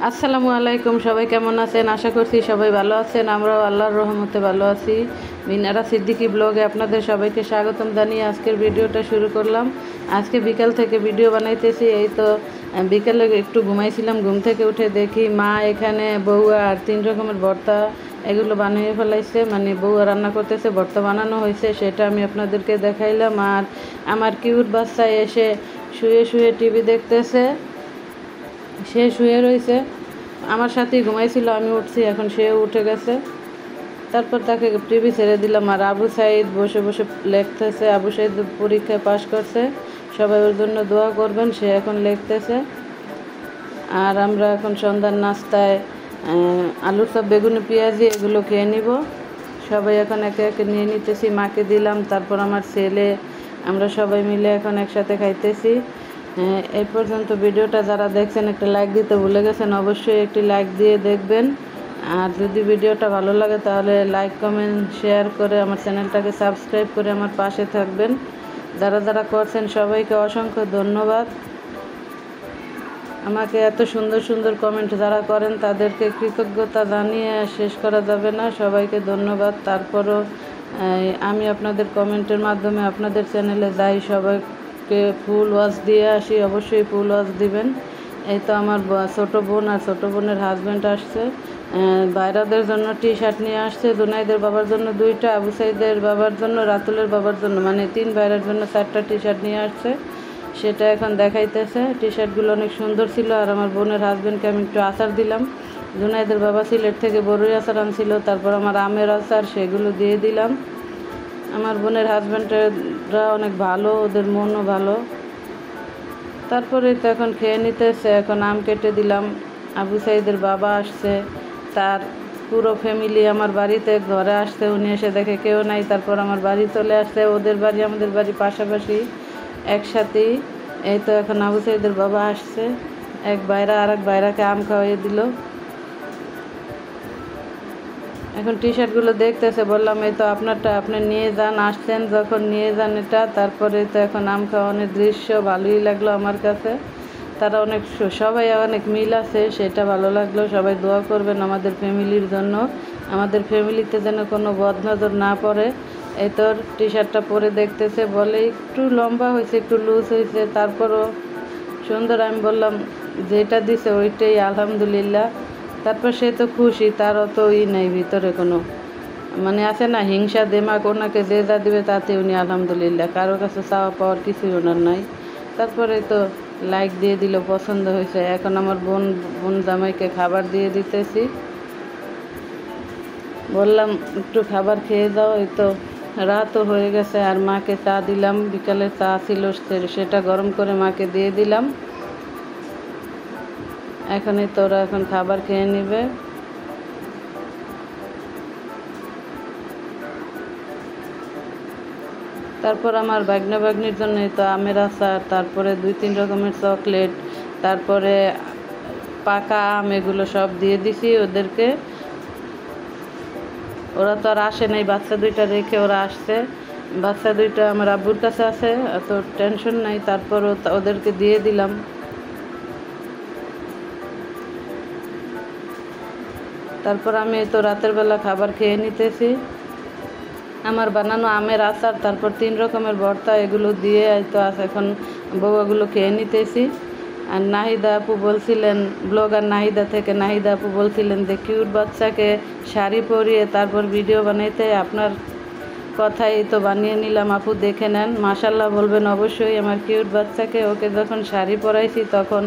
আসসালামু আলাইকুম। সবাই কেমন আছেন? আশা করছি সবাই ভালো আছেন। আমরাও আল্লাহর রহমতে ভালো আছি। মিনারা সিদ্দিকী ব্লগে আপনাদের সবাইকে স্বাগতম জানিয়ে আজকের ভিডিওটা শুরু করলাম। আজকে বিকাল থেকে ভিডিও বানাইতেছি। এই তো বিকালে একটু ঘুমাইছিলাম, ঘুম থেকে উঠে দেখি মা এখানে বউয়া আর 3 রকমের ভর্তা এগুলো বানিয়ে ফেলাইছে। মানে বউয়া রান্না করতেছে, ভর্তা বানানো হয়েছে, সেটা আমি আপনাদেরকে দেখাইলাম। আর আমার কিউট বাচ্চা এসে শুয়ে শুয়ে টিভি দেখতেছে। সে শুয়ে রয়েছে, আমার সাথেই ঘুমাইছিল, আমি উঠছি, এখন সেও উঠে গেছে। তারপর তাকে টিভি ছেড়ে দিলাম। আর আবু সাইদ বসে বসে লিখতেছে। আবু সাইদ পরীক্ষায় পাশ করছে, সবাই ওর জন্য দোয়া করবেন। সে এখন লিখতেছে। আর আমরা এখন সন্ধ্যার নাস্তায় আলুর চপ, বেগুনি, পেঁয়াজি এগুলো খেয়ে নিব। সবাই এখন একে একে নিয়ে নিতেছি, মাকে দিলাম, তারপর আমার ছেলে, আমরা সবাই মিলে এখন একসাথে খাইতেছি। এই পর্যন্ত ভিডিওটা যারা দেখছেন একটা লাইক দিতে ভুলে গেছেন, অবশ্যই একটি লাইক দিয়ে দেখবেন। আর যদি ভিডিওটা ভালো লাগে তাহলে লাইক, কমেন্ট, শেয়ার করে আমার চ্যানেলটাকে সাবস্ক্রাইব করে আমার পাশে থাকবেন। যারা যারা করছেন সবাইকে অসংখ্য ধন্যবাদ। আমাকে এত সুন্দর সুন্দর কমেন্ট যারা করেন তাদেরকে কৃতজ্ঞতা জানিয়ে শেষ করা যাবে না। সবাইকে ধন্যবাদ। তারপরও আমি আপনাদের কমেন্টের মাধ্যমে আপনাদের চ্যানেলে যাই, সবাইকে ফুল ওয়াচ দিয়ে আসি। অবশ্যই ফুল ওয়াচ দিবেন। এই তো আমার ছোটো বোন আর ছোটো বোনের হাজব্যান্ড আসছে, বাইরাদের জন্য টি শার্ট নিয়ে আসছে। দুনাইদের বাবার জন্য 2টা, আবু সাইদের বাবার জন্য, রাতুলের বাবার জন্য, মানে 3 বাইরের জন্য 4টা টি শার্ট নিয়ে আসছে। সেটা এখন দেখাইতেছে। টি শার্টগুলো অনেক সুন্দর ছিল। আর আমার বোনের হাজব্যান্ডকে আমি একটু আচার দিলাম। জুনাইদের বাবা সিলেট থেকে বড়ই আচার আনছিল, তারপর আমার আমের আচার, সেগুলো দিয়ে দিলাম। আমার বোনের হাজব্যান্ডরা অনেক ভালো, ওদের মনও ভালো। তারপরে তো এখন খেয়ে নিতেছে। এখন আম কেটে দিলাম। আবু সাইদের বাবা আসছে, তার পুরো ফ্যামিলি আমার বাড়িতে ঘরে আসছে। উনি এসে দেখে কেউ নাই, তারপর আমার বাড়ি চলে আসছে। ওদের বাড়ি আমাদের বাড়ি পাশাপাশি, একসাথেই। এই তো এখন আবু সাইদের বাবা আসছে, এক বাইরা আর এক বাইরাকে আম খাওয়াইয়ে দিল। এখন টি শার্টগুলো দেখতেছে। বললাম এই তো আপনারটা, আপনি নিয়ে যান, আসছেন যখন নিয়ে যান এটা। তারপরে তো এখন আম খাওয়ানোর দৃশ্য ভালোই লাগলো আমার কাছে। তারা অনেক, সবাই অনেক মিল আছে, সেটা ভালো লাগলো। সবাই দোয়া করবেন আমাদের ফ্যামিলির জন্য, আমাদের ফ্যামিলিতে যেন কোনো বদনজর না পড়ে। এই তোর টি শার্টটা পরে দেখতেছে, বলে একটু লম্বা হয়েছে, একটু লুজ হয়েছে, তারপরও সুন্দর। আমি বললাম যেটা দিছে ওইটাই আলহামদুলিল্লাহ। তারপর সে তো খুশি, তার অত নেই ভিতরে কোনো, মানে আছে না হিংসা দেমাক, ওনাকে যে যা দিবে তাতে উনি আলহামদুলিল্লাহ, কারো কাছে চাওয়া পাওয়ার কিছুই ওনার নাই। তারপরে তো লাইক দিয়ে দিল, পছন্দ হয়েছে। এখন আমার বোন জামাইকে খাবার দিয়ে দিতেছি। বললাম একটু খাবার খেয়ে যাও, এই তো রাতও হয়ে গেছে। আর মাকে চা দিলাম, বিকালে চা ছিল সেটা গরম করে মাকে দিয়ে দিলাম। এখনই তোরা এখন খাবার খেয়ে নিবে। তারপর আমার বাগনা বাগনির জন্য তো আমের আচার, তারপরে 2-3 রকমের চকলেট, তারপরে পাকা আম, এগুলো সব দিয়ে দিছি ওদেরকে। ওরা তো আর আসে নাই, বাচ্চা 2টা রেখে ওরা আসছে। বাচ্চা 2টা আমার আব্বুর কাছে আছে, এত টেনশন নাই। তারপর ওদেরকে দিয়ে দিলাম। তারপর আমি তো রাতের বেলা খাবার খেয়ে নিতেছি। আমার বানানো আমের আচার, তারপর 3 রকমের ভর্তা, এগুলো দিয়ে তো এখন বউগুলো খেয়ে নিতেছি। আর নাহিদা আপু বলছিলেন, ব্লগার নাহিদা থেকে নাহিদা আপু বলছিলেন যে কিউট বাচ্চাকে শাড়ি পরিয়ে তারপর ভিডিও বানাইতে। আপনার কথাই তো বানিয়ে নিলাম, আপু দেখে নেন। মাশাল্লাহ বলবেন অবশ্যই। আমার কিউট বাচ্চাকে, ওকে যখন শাড়ি পরাইছি তখন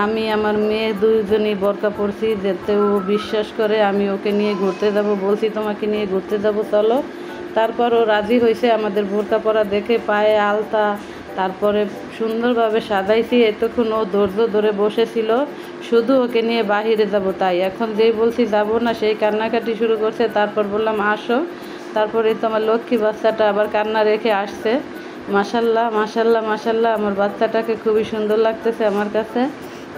আমি আমার মেয়ে 2জনই বোরকা পরছি, যাতে ও বিশ্বাস করে আমি ওকে নিয়ে ঘুরতে যাব। বলছি তোমাকে নিয়ে ঘুরতে যাব, চলো। তারপর ও রাজি হয়েছে আমাদের বোরকা পরা দেখে। পায়ে আলতা, তারপরে সুন্দরভাবে সাজাইছি। এতক্ষণ ও ধৈর্য ধরে বসেছিল, শুধু ওকে নিয়ে বাহিরে যাব তাই। এখন যেই বলছি যাব না, সেই কান্নাকাটি শুরু করছে। তারপর বললাম আসো। তারপরে তো আমার লক্ষ্মী বাচ্চাটা আবার কান্না রেখে আসছে। মাশাল্লাহ মাশাল্লাহ মাশাল্লাহ, আমার বাচ্চাটাকে খুবই সুন্দর লাগতেছে আমার কাছে।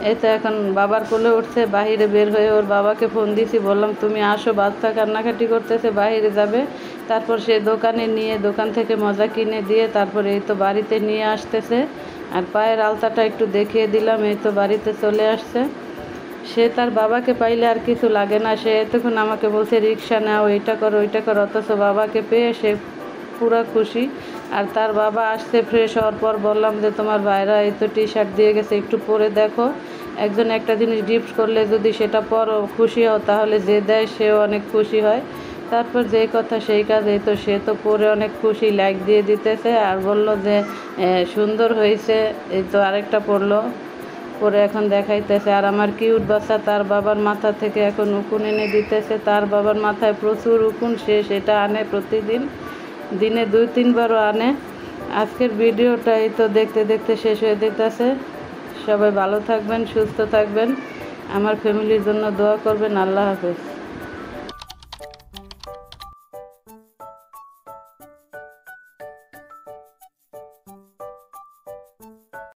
এই তো এখন বাবার কোলে উঠছে, বাহিরে বের হয়ে ওর বাবাকে ফোন দিয়েছি, বললাম তুমি আসো, বাচ্চা কান্নাকাটি করতেছে, বাহিরে যাবে। তারপর সে দোকানে নিয়ে, দোকান থেকে মজা কিনে দিয়ে তারপরে এই তো বাড়িতে নিয়ে আসতেছে। আর পায়ের আলতাটা একটু দেখিয়ে দিলাম, এই তো বাড়িতে চলে আসছে। সে তার বাবাকে পাইলে আর কিছু লাগে না। সে এতক্ষণ আমাকে বলছে রিক্সা নাও, এইটা করো ওইটা করো, অথচ বাবাকে পেয়ে সে পুরা খুশি। আর তার বাবা আসতে ফ্রেশ হওয়ার পর বললাম যে তোমার ভাইরা এই তো টি শার্ট দিয়ে গেছে, একটু পরে দেখো। একজন একটা জিনিস গিফট করলে যদি সেটা পরও খুশি হও, তাহলে যে দেয় সেও অনেক খুশি হয়। তারপর যেই কথা সেই কাজ, এই তো সে তো পরে অনেক খুশি, লাইক দিয়ে দিতেছে আর বলল যে সুন্দর হয়েছে। এই তো আরেকটা পড়লো, পরে এখন দেখাইতেছে। আর আমার কিউট বাচ্চা তার বাবার মাথা থেকে এখন উকুন এনে দিতেছে। তার বাবার মাথায় প্রচুর উকুন, সে সেটা আনে প্রতিদিন, দিনে 2-3 বারও আনে। আজকের ভিডিওটা এই তো দেখতে দেখতে শেষ হয়ে যেতেছে। সবাই ভালো থাকবেন, সুস্থ থাকবেন, আমার ফ্যামিলির জন্য দোয়া করবেন। আল্লাহ হাফেজ।